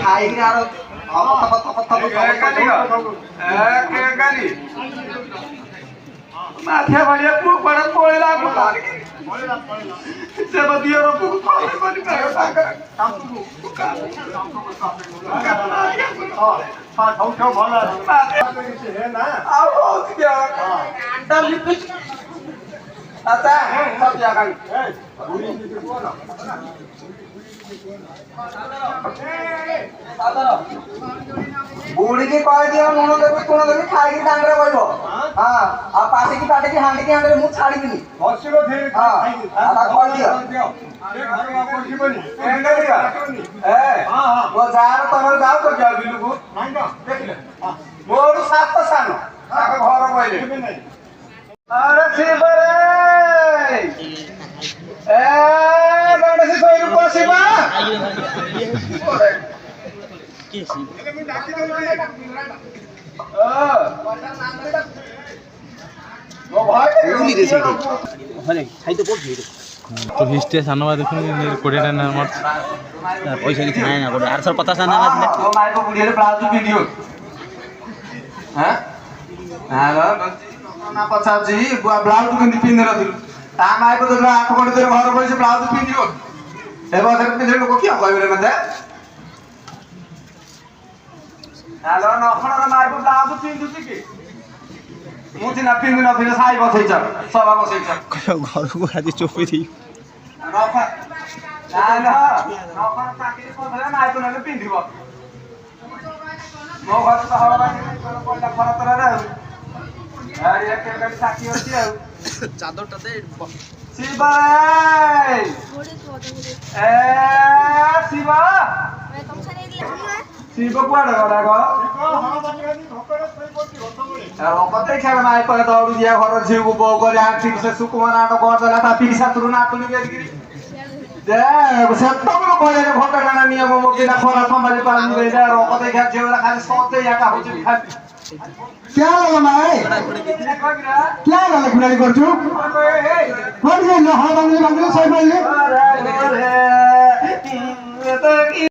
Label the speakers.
Speaker 1: खाई यार माथे बढ़िया पुक बड़ा पोला को से बदियो रो पुक पानी कर हां ठौ ठौ भला है ना आओ क्या डल लिप आता सब जगह बुढ़ी की कह दिया मुनो देवी कोन देवी खाई की डांगरे बइबो हां आ पाटे की हांडी की हांडी मु छाड़ी दिनी हसिलो थे हां आ कह दिया ए घर बापो जीवनी एंडा दिया ए हां हां वो जार तमर जाओ तो जा बिलु को नहीं ना देख ले हां मोर सात तो सानो ताके घर बइले अरे शिवरे ए गणेश कोई रूप शिवा
Speaker 2: तो हिस्ट्री सानवा देखुन कोड़ेटा ना मत पैसा किछ नाही ना कोड़े 850 ना आছিলে
Speaker 1: ओ माय को बुढ़िया ब्लाउज वीडियो हैं हां ना पछा जी ब्लाउज केंदी पिन रदिल ता माय को तो 8 कोड़ी तेरे घर बइसे ब्लाउज पिनियो ए बस पिन लोक क्या कहबे मते हेलो नखण माय को ब्लाउज पिन दुची की मुझे ना पिन न फिर साई बसै छ सभा बसै छ
Speaker 2: घर को आज चोपी थी
Speaker 1: नखण ना नखण चाकरी पथले माय को न पिन दिबो मो घर तो हवा कोइला फरक रे अरे एक गाड़ी साकी होती है
Speaker 2: चादरटा दे
Speaker 1: शिवा ए शिवा शिव कुआडे गला गो कतै खेल माइ पर दौड़ दिया घर झिउ को बौ गरे आर्थिक से सुकुमाना न गर्दला ता पिसा तुरु ना तुलि गेगिरी दे सत्तम गरे घटना ना नियम मोकिना खरा संभाली पानी गए रे कतै खेल झिउ खाली सोते याका होची खाली
Speaker 3: क्या लगा माए क्या लगा खुलाली गर्छु कोन से न हो बंगले सही बोल्ने
Speaker 1: अरे